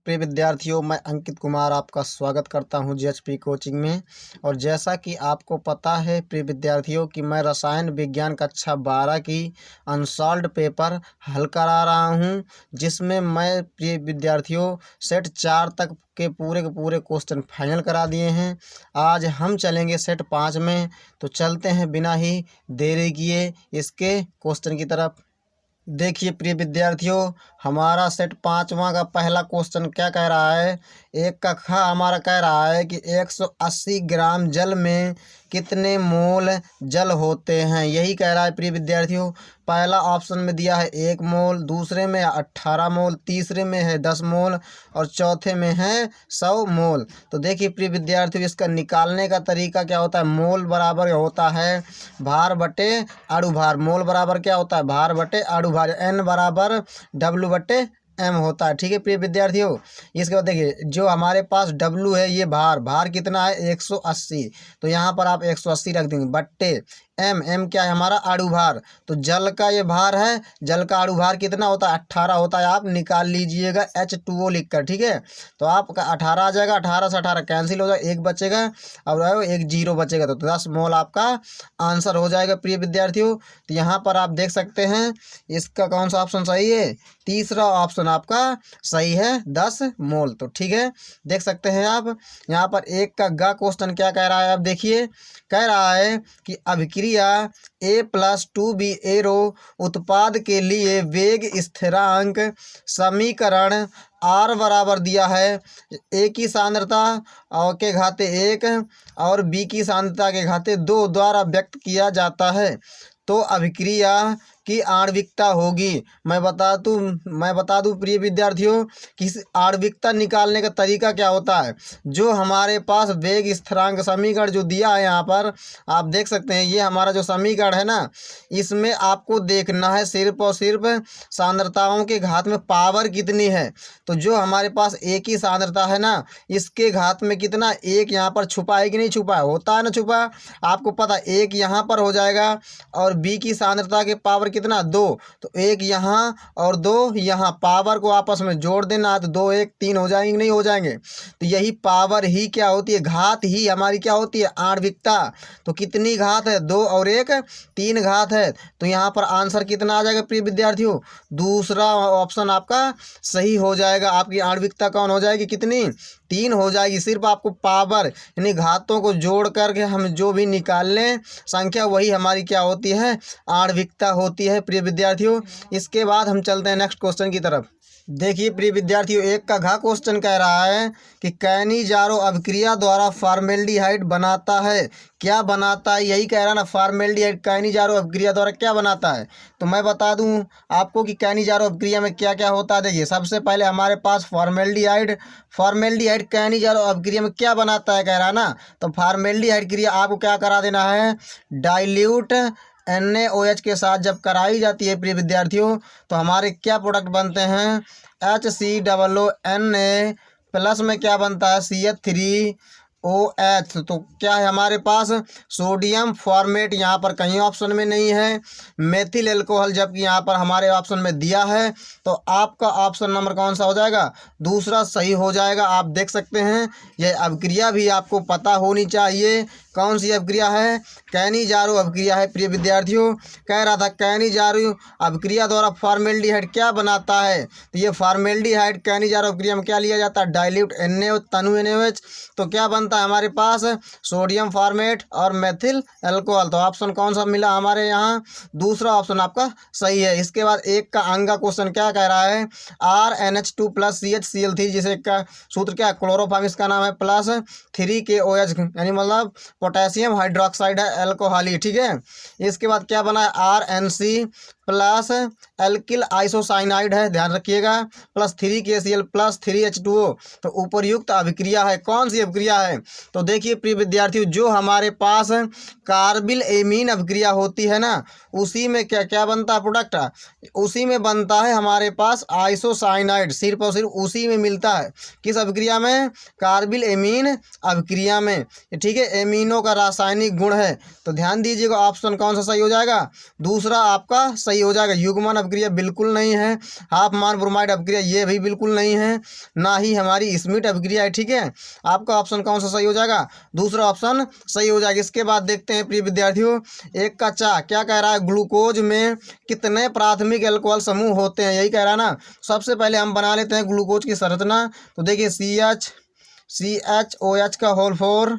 प्रिय विद्यार्थियों, मैं अंकित कुमार आपका स्वागत करता हूं जीएचपी कोचिंग में। और जैसा कि आपको पता है प्रिय विद्यार्थियों कि मैं रसायन विज्ञान कक्षा 12 की अनसॉल्व्ड पेपर हल करा रहा हूं, जिसमें मैं प्रिय विद्यार्थियों सेट 4 तक के पूरे क्वेश्चन फाइनल करा दिए हैं। आज हम चलेंगे सेट 5 में। तो चलते हैं बिना ही देरी किए इसके क्वेश्चन की तरफ। देखिए प्रिय विद्यार्थियों, हमारा सेट 5वां का पहला क्वेश्चन क्या कह रहा है। एक का ख हमारा कह रहा है कि 180 ग्राम जल में कितने मोल जल होते हैं, यही कह रहा है प्रिय विद्यार्थियों। पहला ऑप्शन में दिया है 1 मोल, दूसरे में 18 मोल, तीसरे में है 10 मोल और चौथे में है 100 मोल। तो देखिए प्रिय विद्यार्थियों, इसका निकालने का तरीका क्या होता है। मोल बराबर होता है भार बटे अणु भार। मोल बराबर क्या होता है, भार बटे अणु भार। एन बराबर डब्लू बटे एम होता है। ठीक है प्रिय विद्यार्थियों, इसके बाद देखिए जो हमारे पास डब्लू है, ये भार कितना है 180। तो यहाँ पर आप 180 रख देंगे बट्टे एम क्या है हमारा अणु भार। तो जल का ये भार है, जल का अणु भार कितना होता है 18 होता है। आप निकाल लीजिएगा H2O लिखकर। ठीक है, तो आपका 18 आ जाएगा, 18 से 18 कैंसिल हो जाएगा, 1 बचेगा और एक 0 बचेगा। तो 10 मोल आपका आंसर हो जाएगा प्रिय विद्यार्थियों। तो यहाँ पर आप देख सकते हैं इसका कौन सा ऑप्शन सही है, तीसरा ऑप्शन आपका सही है 10 मोल। तो ठीक है, देख सकते हैं आप। यहाँ पर एक का ग क्वेश्चन क्या कह रहा है, आप देखिए कह रहा है कि अभिक्रिया A+2B एरो उत्पाद के लिए वेग स्थिरांक समीकरण R बराबर दिया है A की सांद्रता और के घाते 1 और B की सांद्रता के घाते 2 द्वारा व्यक्त किया जाता है। तो अभिक्रिया की आणविकता होगी। मैं बता दूं प्रिय विद्यार्थियों कि इस आणविकता निकालने का तरीका क्या होता है। जो हमारे पास वेग स्थिरांक समीकरण जो दिया है, यहाँ पर आप देख सकते हैं, ये हमारा जो समीकरण है ना, इसमें आपको देखना है सिर्फ और सिर्फ सांद्रताओं के घात में पावर कितनी है। तो जो हमारे पास एक ही सांद्रता है ना, इसके घात में कितना एक यहाँ पर छुपा है कि नहीं छुपा है, होता है ना छुपा। आपको पता एक यहाँ पर हो जाएगा और बी की सांद्रता के पावर कितना 2। तो एक यहाँ और 2 यहाँ, पावर को आपस में जोड़ देना। तो 2 1 3 हो जाएंगे, नहीं हो जाएंगे। तो यही पावर ही क्या होती है, घात ही हमारी क्या होती है, आणविकता। तो कितनी घात है, 2 और 1 3 घात है। तो यहाँ पर आंसर कितना आ जाएगा प्रिय विद्यार्थियों, दूसरा ऑप्शन आपका सही हो जाएगा। आपकी आणविकता कौन हो जाएगी, कितनी 3 हो जाएगी। सिर्फ आपको पावर यानी घातों को जोड़ करके हम जो भी निकाल लें संख्या, वही हमारी क्या होती है, आणविकता होती है प्रिय विद्यार्थियों। इसके बाद हम चलते हैं नेक्स्ट क्वेश्चन की तरफ। देखिए प्रिय विद्यार्थियों, एक का घ क्वेश्चन कह रहा है कि कैनिजारो अभिक्रिया द्वारा फॉर्मेल्डिहाइड बनाता है। क्या बनाता है, यही कह रहा है ना, फॉर्मेल्डिहाइड कैनिजारो अभिक्रिया द्वारा क्या बनाता है। तो मैं बता दूं आपको कि कैनिजारो अभिक्रिया में क्या क्या होता है। देखिए सबसे पहले हमारे पास फॉर्मेल्डिहाइड कैनिजारो अभिक्रिया में क्या बनाता है कह रहा है ना। तो फॉर्मेल्डिहाइड क्रिया आपको क्या करा देना है, डाइल्यूट NaOH के साथ जब कराई जाती है प्रिय विद्यार्थियों, तो हमारे क्या प्रोडक्ट बनते हैं, HCOONA प्लस में क्या बनता है CH3OH। तो क्या है हमारे पास सोडियम फॉर्मेट, यहाँ पर कहीं ऑप्शन में नहीं है। मेथिल एल्कोहल जबकि यहाँ पर हमारे ऑप्शन में दिया है। तो आपका ऑप्शन नंबर कौन सा हो जाएगा, दूसरा सही हो जाएगा। आप देख सकते हैं यह अभिक्रिया भी आपको पता होनी चाहिए। कौन सी अभिक्रिया है, कैनिजारो अभिक्रिया है प्रिय विद्यार्थियों। कह रहा था कैनिजारो अभिक्रिया द्वारा फॉर्मेल्डिहाइड क्या बनाता है। तो ये फॉर्मेल्डिहाइड कैनिजारो अभिक्रिया में क्या लिया जाता है, डाइल्यूट NaOH तनु NaOH। तो क्या बनता है हमारे पास सोडियम फॉर्मेट और मेथिल एल्कोहल। तो ऑप्शन कौन सा मिला हमारे यहाँ, दूसरा ऑप्शन आपका सही है। इसके बाद एक का अंगा क्वेश्चन क्या कह रहा है, RNH2 प्लस CHCl3, जिसे का सूत्र क्या है, क्लोरोफॉर्म इसका नाम है, प्लस 3KOH यानी मतलब पोटेशियम हाइड्रोक्साइड है एल्कोहली। ठीक है, इसके बाद क्या बना है, RNC प्लस एल्किल आइसोसाइनाइड है, ध्यान रखिएगा, प्लस 3KCl प्लस 3H2O। तो उपरयुक्त अभिक्रिया है, कौन सी अभिक्रिया है। तो देखिए प्रिय विद्यार्थियों, जो हमारे पास कार्बिल एमीन अभिक्रिया होती है ना, उसी में क्या क्या बनता है प्रोडक्ट, उसी में बनता है हमारे पास आइसोसाइनाइड। सिर्फ और सिर्फ उसी में मिलता है, किस अभिक्रिया में, कार्बिल एमीन अभिक्रिया में। ठीक है, एमीनों का रासायनिक गुण है। तो ध्यान दीजिएगा ऑप्शन कौन सा सही हो जाएगा, दूसरा आपका सही हो जाएगा। युग्मन अपक्रिया बिल्कुल नहीं है, हाफ मान ब्रोमाइड अपक्रिया ये भी बिल्कुल नहीं है, ना ही हमारी स्मिट अपक्रिया है। ठीक है, आपका ऑप्शन कौन सा सही हो जाएगा? दूसरा ऑप्शन सही हो जाएगा। इसके बाद देखते हैं प्रिय विद्यार्थियों, एक का चा क्या कह रहा है, ग्लूकोज में कितने प्राथमिक एल्कोहल समूह होते हैं, यही कह रहा है ना। सबसे पहले हम बना लेते हैं ग्लूकोज की संरचना। तो देखिए CH का होल 4,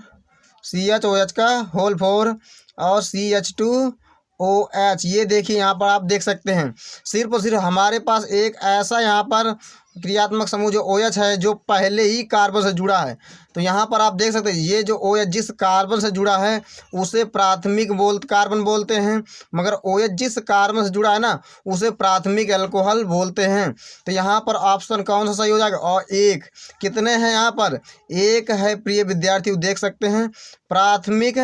CHOH का होल 4 और CH2OH। ये देखिए यहाँ पर आप देख सकते हैं, सिर्फ और सिर्फ हमारे पास एक ऐसा यहाँ पर क्रियात्मक समूह जो OH है जो पहले ही कार्बन से जुड़ा है। तो यहाँ पर आप देख सकते हैं ये जो OH जिस कार्बन से जुड़ा है उसे प्राथमिक कार्बन बोलते हैं, मगर OH जिस कार्बन से जुड़ा है ना उसे प्राथमिक एल्कोहल बोलते हैं। तो यहाँ पर ऑप्शन कौन सा सही हो जाएगा? और एक कितने हैं यहाँ पर? एक है प्रिय विद्यार्थियों, देख सकते हैं प्राथमिक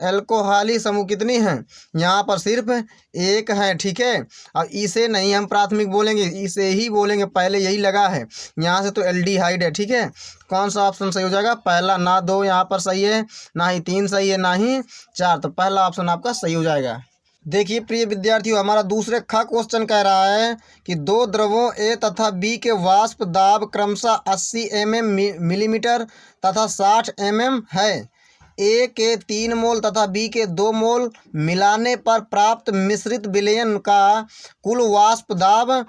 एल्कोहली समूह कितनी हैं? यहाँ पर सिर्फ एक है। ठीक है, और इसे नहीं हम प्राथमिक बोलेंगे, इसे ही बोलेंगे, पहले यही लगा है यहाँ से तो एल्डिहाइड है। ठीक है, कौन सा ऑप्शन सही हो जाएगा? पहला, ना 2 यहाँ पर सही है, ना ही 3 सही है, ना ही 4, तो पहला ऑप्शन आपका सही हो जाएगा। देखिए प्रिय विद्यार्थियों, हमारा दूसरे खा क्वेश्चन कह रहा है कि दो द्रवों ए तथा बी के वाष्प दाब क्रमशः 80 मिलीमीटर तथा 60 है। ए के 3 मोल तथा बी के 2 मोल मिलाने पर प्राप्त मिश्रित विलयन का कुल वाष्प दाब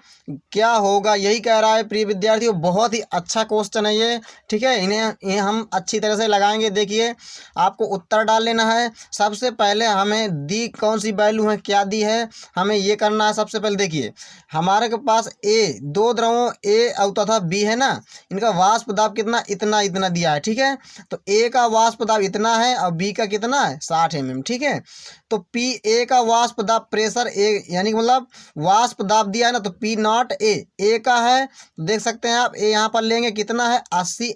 क्या होगा, यही कह रहा है प्रिय विद्यार्थियों। बहुत ही अच्छा क्वेश्चन है ये। ठीक है, इन्हें हम अच्छी तरह से लगाएंगे। देखिए आपको उत्तर डाल लेना है। सबसे पहले हमें दी कौन सी वैल्यू है, क्या दी है, हमें ये करना है। सबसे पहले देखिए हमारे के पास ए, दो द्रवों ए और तथा बी है ना, इनका वाष्प दाब कितना, इतना इतना दिया है। ठीक है, तो ए का वाष्प दाब इतना है और बी का कितना है, 60 ठीक है, तो पी ए का वाष्प दाब प्रेशर ए, यानी कि मतलब वाष्प दाब दिया है ना, तो पी नॉट ए का है, देख सकते हैं आप। ए यहाँ पर लेंगे कितना है, 80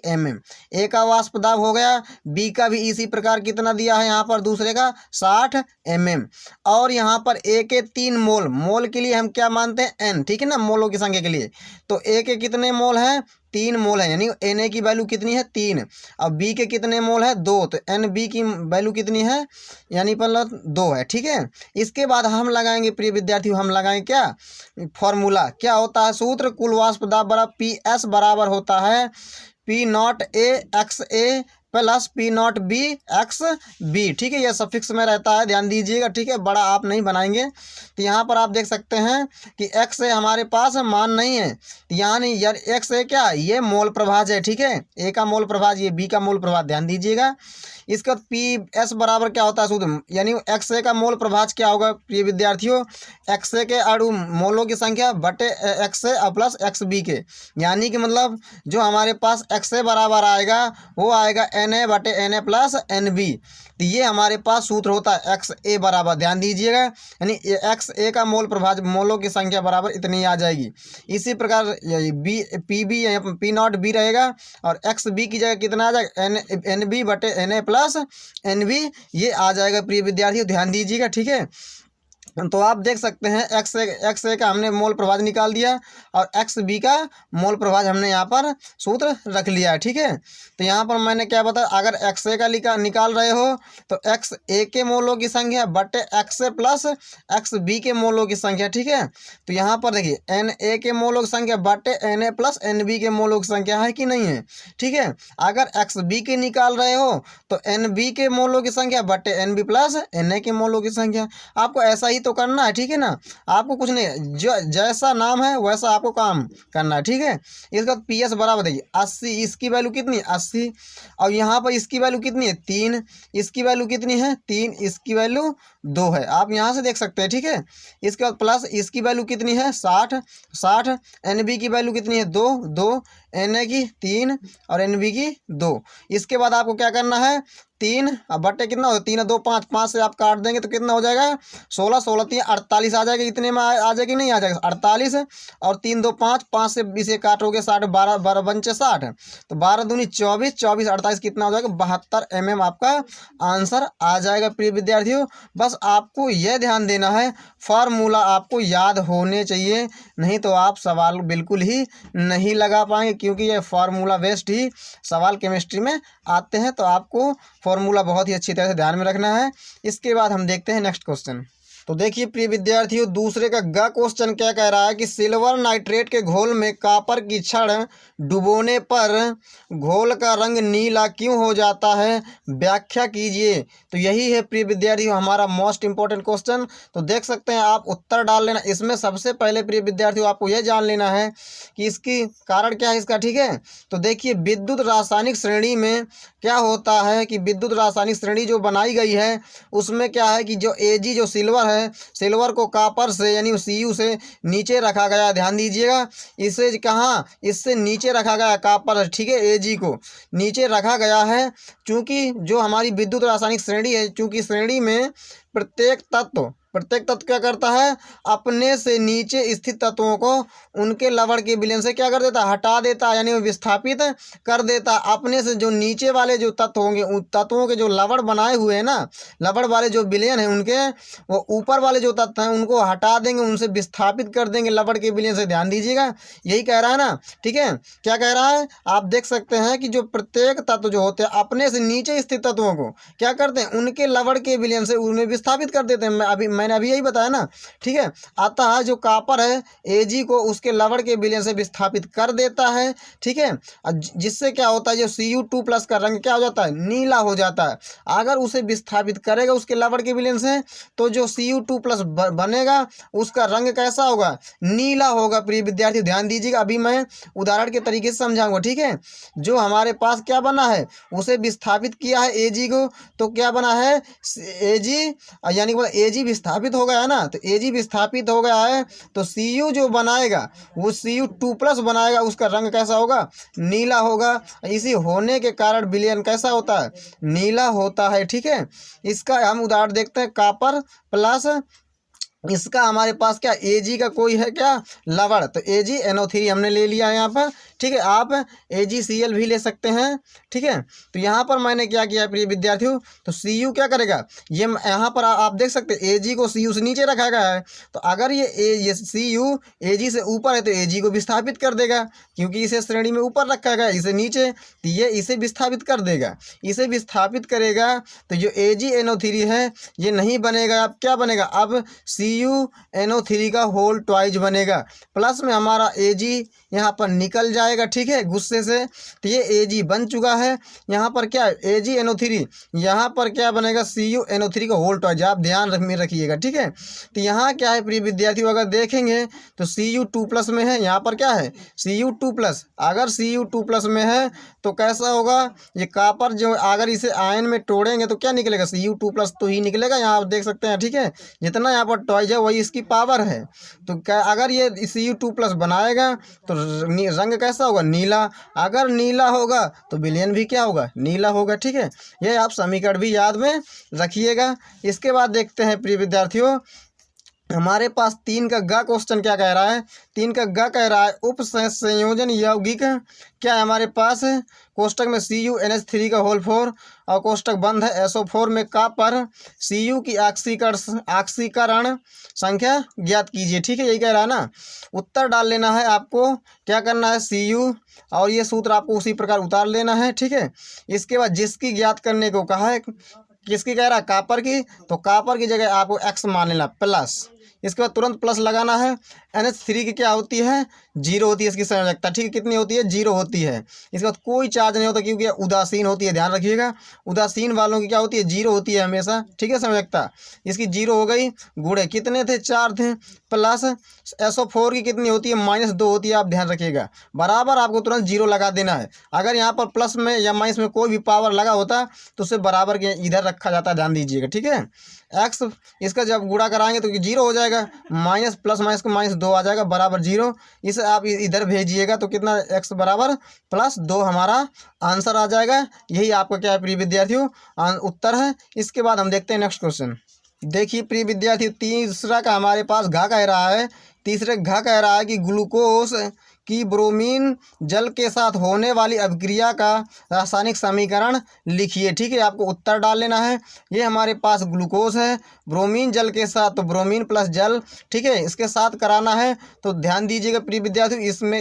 ए का वाष्प दाब हो गया। बी का भी इसी प्रकार कितना दिया है यहाँ पर, दूसरे का 60 और यहाँ पर ए के 3 मोल, मोल के लिए हम क्या मानते हैं, एन। ठीक है ना, मोलों की संख्या के लिए। तो ए के कितने मोल हैं, 3 मोल है, यानी Na की वैल्यू कितनी है, 3। अब बी के कितने मोल है, 2, तो Nb की वैल्यू कितनी है, यानी मतलब 2 है। ठीक है, इसके बाद हम लगाएंगे प्रिय विद्यार्थियों, हम लगाएंगे क्या फॉर्मूला, क्या होता है सूत्र, कुल वाष्प दाब बराबर PS बराबर होता है P not A X A plus P not B X B. ठीक है, यह सफिक्स में रहता है, ध्यान दीजिएगा। ठीक है, बड़ा आप नहीं बनाएंगे। तो यहाँ पर आप देख सकते हैं कि एक्स है हमारे पास मान नहीं है, यहाँ नहीं यार, एक्स है क्या, ये मोल प्रभाज है। ठीक है, ए का मोल प्रभाज, ये बी का मोल प्रभाज, ध्यान दीजिएगा। इसका पी एस बराबर क्या होता है सूत्र, यानी एक्स ए का मोल प्रभाज क्या होगा प्रिय विद्यार्थियों, एक्स ए के अणु मोलों की संख्या बटे x A plus x B के, यानी कि मतलब जो हमारे पास एक्स ए बराबर आएगा वो आएगा Na बटे Na प्लस Nb। तो ये हमारे पास सूत्र होता है एक्स ए बराबर, ध्यान दीजिएगा, यानी एक्स ए का मोल प्रभाज मोलों की संख्या बराबर इतनी आ जाएगी। इसी प्रकार B P B P not B रहेगा और एक्स बी की जगह कितना आ जाएगा, एन बी बटे Na प्लस Nb, ये आ जाएगा प्रिय विद्यार्थियों, ध्यान दीजिएगा। ठीक है, तो आप देख सकते हैं एक्स ए का हमने मोल प्रभाज निकाल दिया और एक्स बी का मोल प्रभाज हमने यहाँ पर सूत्र रख लिया है। ठीक है, तो यहाँ पर मैंने क्या बताया, अगर एक्स ए का निकाल रहे हो तो एक्स ए के मोलों की संख्या बटे x A plus x B के मोलों की संख्या। ठीक है, तो यहाँ पर देखिए एन ए के मोलों की संख्या बटे N A plus N B के मोलों की संख्या है कि नहीं है। ठीक है, अगर एक्स बी के निकाल रहे हो तो एन बी के मोलों की संख्या बटे N B plus N A के मोलों की संख्या, आपको ऐसा ही तो करना है। ठीक है ना, आपको कुछ नहीं, जो जैसा नाम है वैसा आपको काम करना है। ठीक है, इसका पी एस बराबर देखिए 80, इसकी वैल्यू कितनी 80 और यहाँ पर इसकी वैल्यू कितनी है 3, इसकी वैल्यू कितनी है 3, इसकी वैल्यू 2 है, आप यहाँ से देख सकते हैं। ठीक है, इसके बाद प्लस इसकी वैल्यू कितनी है 60 एन बी की वैल्यू कितनी है 2 एन ए की 3 और एन बी की 2। इसके बाद आपको क्या करना है, 3 अब बटे कितना हो, 3 2 5, 5 से आप काट देंगे तो कितना हो जाएगा 16 16 3 48 आ जाएगा। इतने में आ जाएगी, नहीं आ जाएगा 48 और 3 2 5, 5 से इसे काटोगे 60, 12 12 पंचे 60, तो 12 दूनी 24, 24 48 कितना हो जाएगा 72 आपका आंसर आ जाएगा प्रिय विद्यार्थियों। बस आपको यह ध्यान देना है, फार्मूला आपको याद होने चाहिए, नहीं तो आप सवाल बिल्कुल ही नहीं लगा पाएंगे, क्योंकि ये फार्मूला बेस्ड ही सवाल केमिस्ट्री में आते हैं। तो आपको फार्मूला बहुत ही अच्छी तरह से ध्यान में रखना है। इसके बाद हम देखते हैं नेक्स्ट क्वेश्चन। तो देखिए प्रिय विद्यार्थियों, दूसरे का ग क्वेश्चन क्या कह रहा है कि सिल्वर नाइट्रेट के घोल में कॉपर की छड़ डुबोने पर घोल का रंग नीला क्यों हो जाता है, व्याख्या कीजिए। तो यही है प्रिय विद्यार्थियों हमारा मोस्ट इंपॉर्टेंट क्वेश्चन। तो देख सकते हैं आप, उत्तर डाल लेना। इसमें सबसे पहले प्रिय विद्यार्थियों आपको यह जान लेना है कि इसकी कारण क्या है इसका, ठीक है। तो देखिए विद्युत रासायनिक श्रेणी में क्या होता है कि विद्युत रासायनिक श्रेणी जो बनाई गई है उसमें क्या है कि जो Ag जो सिल्वर है, सिल्वर को कॉपर से यानी Cu से नीचे रखा गया। ध्यान दीजिएगा, इसे कहाँ, इससे नीचे रखा गया कॉपर है, ठीक है। Ag को नीचे रखा गया है क्योंकि जो हमारी विद्युत रासायनिक श्रेणी है, चूंकि श्रेणी में प्रत्येक तत्व क्या करता है, अपने से नीचे स्थित तत्वों को उनके लवण के विलयन से क्या कर देता है, हटा देता है, यानी विस्थापित कर देता है। अपने से जो नीचे वाले जो तत्व होंगे, उन तत्वों के जो लवण बनाए हुए हैं ना, लवण वाले जो विलयन है उनके, वो ऊपर वाले जो तत्व हैं उनको हटा देंगे, उनसे विस्थापित कर देंगे लवण के विलयन से। ध्यान दीजिएगा, यही कह रहा है ना, ठीक है। क्या कह रहा है, आप देख सकते हैं कि जो प्रत्येक तत्व जो होते हैं अपने से नीचे स्थित तत्वों को क्या करते हैं, उनके लवण के विलयन से उनमें विस्थापित कर देते हैं। मैंने अभी यही बताया ना, ठीक है। अतः जो कॉपर है Ag को उसके लवण के विलयन से विस्थापित कर देता है, ठीक है। जिससे क्या होता है, जो Cu2+ का रंग क्या हो जाता है, नीला हो जाता है। अगर उसे विस्थापित करेगा उसके लवण के विलयन से तो जो Cu2+ बनेगा उसका रंग कैसा होगा, नीला होगा। प्रिय विद्यार्थी ध्यान दीजिएगा, अभी मैं उदाहरण के तरीके से समझाऊंगा, ठीक है। जो हमारे पास क्या बना है, उसे विस्थापित किया है Ag को, तो क्या बना है Ag, यानी कि Ag विस्थापित हो गया है ना, तो Ag विस्थापित हो गया है तो Cu जो बनाएगा वो Cu2+ बनाएगा, उसका रंग कैसा होगा, नीला होगा। इसी होने के कारण विलयन कैसा होता है, नीला होता है, ठीक है। इसका हम उदाहरण देखते हैं, कॉपर प्लस इसका हमारे पास क्या Ag का कोई है क्या लवण, तो AgNO3 हमने ले लिया है यहाँ पर, ठीक है। आप AgCl भी ले सकते हैं, ठीक है। तो यहाँ पर मैंने क्या किया प्रिय विद्यार्थियों, तो Cu क्या करेगा, ये यहाँ पर आप देख सकते हैं Ag को Cu से नीचे रखा गया है, तो अगर ये Cu Ag से ऊपर है तो Ag को विस्थापित कर देगा, क्योंकि इसे श्रेणी में ऊपर रखा गया, इसे नीचे, तो ये इसे विस्थापित कर देगा। इसे विस्थापित करेगा तो जो AgNO3 है ये नहीं बनेगा, अब क्या बनेगा, अब CuNO3 का होल ट्वाइज बनेगा। प्लस में हमारा Ag यहाँ पर निकल जाएगा, ठीक है, गुस्से से, तो ये Ag बन चुका है। यहाँ पर क्या AgNO3, यहाँ पर क्या बनेगा CuNO3 का होल ट्वाइज, आप ध्यान में रखिएगा, ठीक है। तो यहाँ क्या है प्रिय विद्यार्थियों, अगर देखेंगे तो Cu2+ में है, यहाँ पर क्या है Cu2+। अगर Cu2+ में है तो कैसा होगा, ये कॉपर जो अगर इसे आयन में तोड़ेंगे तो क्या निकलेगा, Cu2+ तो ही निकलेगा। यहाँ आप देख सकते हैं, ठीक है, जितना यहाँ पर ट्वाइज है वही इसकी पावर है। तो क्या अगर ये Cu2+ बनाएगा तो रंग कैसा होगा, नीला। अगर नीला होगा तो विलयन भी क्या होगा, नीला होगा, ठीक है। ये आप समीकरण भी याद में रखिएगा। इसके बाद देखते हैं प्रिय विद्यार्थियों, हमारे पास 3 का ग क्वेश्चन क्या कह रहा है। 3 का ग कह रहा है उप संयोजन यौगिक क्या है हमारे पास, कोष्टक में CuNH3 का होल 4 और कोष्टक बंद है SO4 में कॉपर Cu की ऑक्सीकरण संख्या ज्ञात कीजिए, ठीक है, यही कह रहा है ना। उत्तर डाल लेना है आपको, क्या करना है Cu और ये सूत्र आपको उसी प्रकार उतार लेना है, ठीक है। इसके बाद जिसकी ज्ञात करने को कहा है, किसकी कह रहा है, कॉपर की, तो कॉपर की जगह आपको X मान लेना प्लस, इसके बाद तुरंत प्लस लगाना है। NH3 की क्या होती है, 0 होती है इसकी संयोजकता, ठीक है, कितनी होती है, 0 होती है। इसके बाद कोई चार्ज नहीं होता क्योंकि उदासीन होती है, ध्यान रखिएगा, उदासीन वालों की क्या होती है, 0 होती है हमेशा, ठीक है, संयोजकता। इसकी 0 हो गई, गुणे कितने थे, 4 थे, प्लस SO4 की कितनी होती है, -2 होती है, आप ध्यान रखिएगा। बराबर आपको तुरंत 0 लगा देना है। अगर यहाँ पर प्लस में या माइनस में कोई भी पावर लगा होता तो उसे बराबर के इधर रखा जाता है, ध्यान दीजिएगा, ठीक है। X इसका जब गुणा कराएंगे तो 0 हो जाएगा, माइनस प्लस माइनस को -2 आ जाएगा बराबर 0। इसे आप इधर भेजिएगा तो कितना, X बराबर +2 हमारा आंसर आ जाएगा। यही आपका क्या है प्रिय विद्यार्थियों, उत्तर है। इसके बाद हम देखते हैं नेक्स्ट क्वेश्चन। देखिए प्रिय विद्यार्थी, तीसरा का हमारे पास घा कह रहा है, तीसरे घा कह रहा है कि ग्लूकोज कि ब्रोमीन जल के साथ होने वाली अभिक्रिया का रासायनिक समीकरण लिखिए। ठीक है, आपको उत्तर डाल लेना है। ये हमारे पास ग्लूकोज है, ब्रोमीन जल के साथ, तो ब्रोमीन प्लस जल, ठीक है, इसके साथ कराना है। तो ध्यान दीजिएगा प्रिय विद्यार्थियों,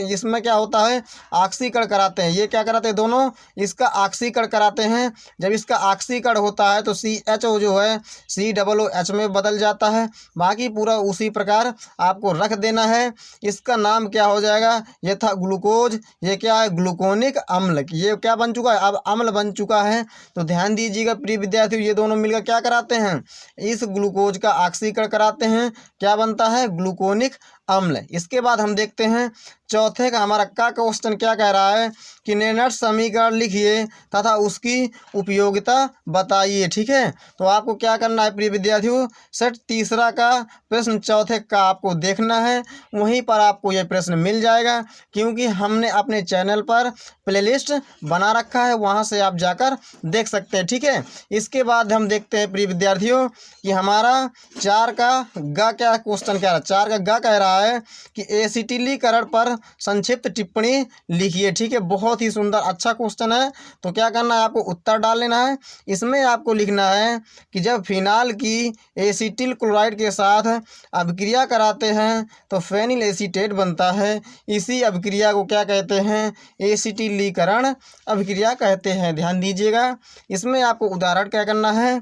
इसमें क्या होता है, ऑक्सीकरण कराते हैं। ये क्या कराते हैं, दोनों इसका ऑक्सीकरण कराते हैं। जब इसका ऑक्सीकरण होता है तो CHO जो है COOH में बदल जाता है। बाकी पूरा उसी प्रकार आपको रख देना है। इसका नाम क्या हो जाएगा, ये था ग्लूकोज, ये क्या है, ग्लूकोनिक अम्ल। ये क्या बन चुका है, अब अम्ल बन चुका है। तो ध्यान दीजिएगा प्रिय विद्यार्थियों, ये दोनों मिलकर क्या कराते हैं, इस ग्लूकोज का ऑक्सीकरण कराते हैं। क्या बनता है, ग्लूकोनिक अम्ल। इसके बाद हम देखते हैं चौथे का हमारा का क्वेश्चन क्या कह रहा है कि नेनट समीकरण लिखिए तथा उसकी उपयोगिता बताइए। ठीक है, तो आपको क्या करना है प्रिय विद्यार्थियों, सेट तीसरा का प्रश्न चौथे का आपको देखना है, वहीं पर आपको यह प्रश्न मिल जाएगा, क्योंकि हमने अपने चैनल पर प्लेलिस्ट बना रखा है, वहां से आप जाकर देख सकते हैं। ठीक है, इसके बाद हम देखते हैं प्रिय विद्यार्थियों कि हमारा 4 का गा क्या क्वेश्चन कह रहा है। 4 का गा कह रहा है कि एसिटिलीकरण पर संक्षिप्त टिप्पणी लिखिए। ठीक है, बहुत ही सुंदर अच्छा क्वेश्चन है। तो क्या करना है, आपको उत्तर डाल लेना है। इसमें आपको लिखना है कि जब फिनाल की एसिटिल क्लोराइड के साथ अभिक्रिया कराते हैं तो फेनिल एसीटेट बनता है। इसी अभिक्रिया को क्या कहते हैं, एसिटिलीकरण अभिक्रिया कहते हैं। ध्यान दीजिएगा, इसमें आपको उदाहरण क्या करना है,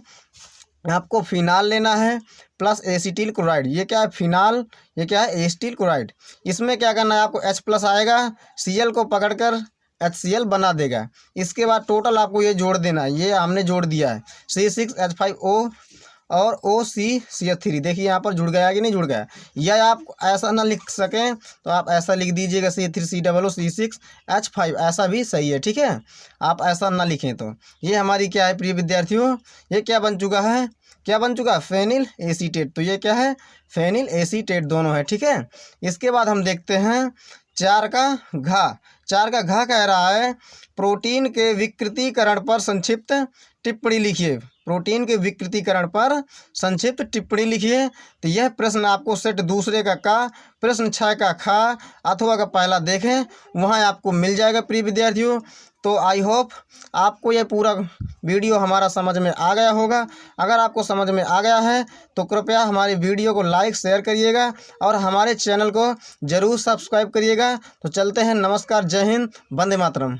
आपको फिनाल लेना है प्लस एसिटिल क्लोराइड। ये क्या है, फिनाल, ये क्या है, एसिटिल क्लोराइड। इसमें क्या करना है, आपको H+ आएगा, Cl को पकड़कर HCl बना देगा। इसके बाद टोटल आपको ये जोड़ देना है, ये हमने जोड़ दिया है, C6H5O और OCCH3। देखिए यहाँ पर जुड़ गया कि नहीं जुड़ गया। या आप ऐसा ना लिख सकें तो आप ऐसा लिख दीजिएगा C3COO C6H5, ऐसा भी सही है। ठीक है, आप ऐसा ना लिखें तो। ये हमारी क्या है प्रिय विद्यार्थियों, ये क्या बन चुका है, क्या बन चुका है, फेनिल एसीटेट। तो ये क्या है, फेनिल एसीटेट दोनों है। ठीक है, इसके बाद हम देखते हैं 4 का घा। 4 का घा कह रहा है प्रोटीन के विकृतीकरण पर संक्षिप्त टिप्पणी लिखिए। प्रोटीन के विकृतीकरण पर संक्षिप्त टिप्पणी लिखिए। तो यह प्रश्न आपको सेट दूसरे का प्रश्न 6 का खा अथवा का पहला देखें, वहाँ आपको मिल जाएगा प्रिय विद्यार्थियों। तो आई होप आपको यह पूरा वीडियो हमारा समझ में आ गया होगा। अगर आपको समझ में आ गया है तो कृपया हमारी वीडियो को लाइक शेयर करिएगा और हमारे चैनल को ज़रूर सब्सक्राइब करिएगा। तो चलते हैं, नमस्कार, जय हिंद, वंदे मातरम।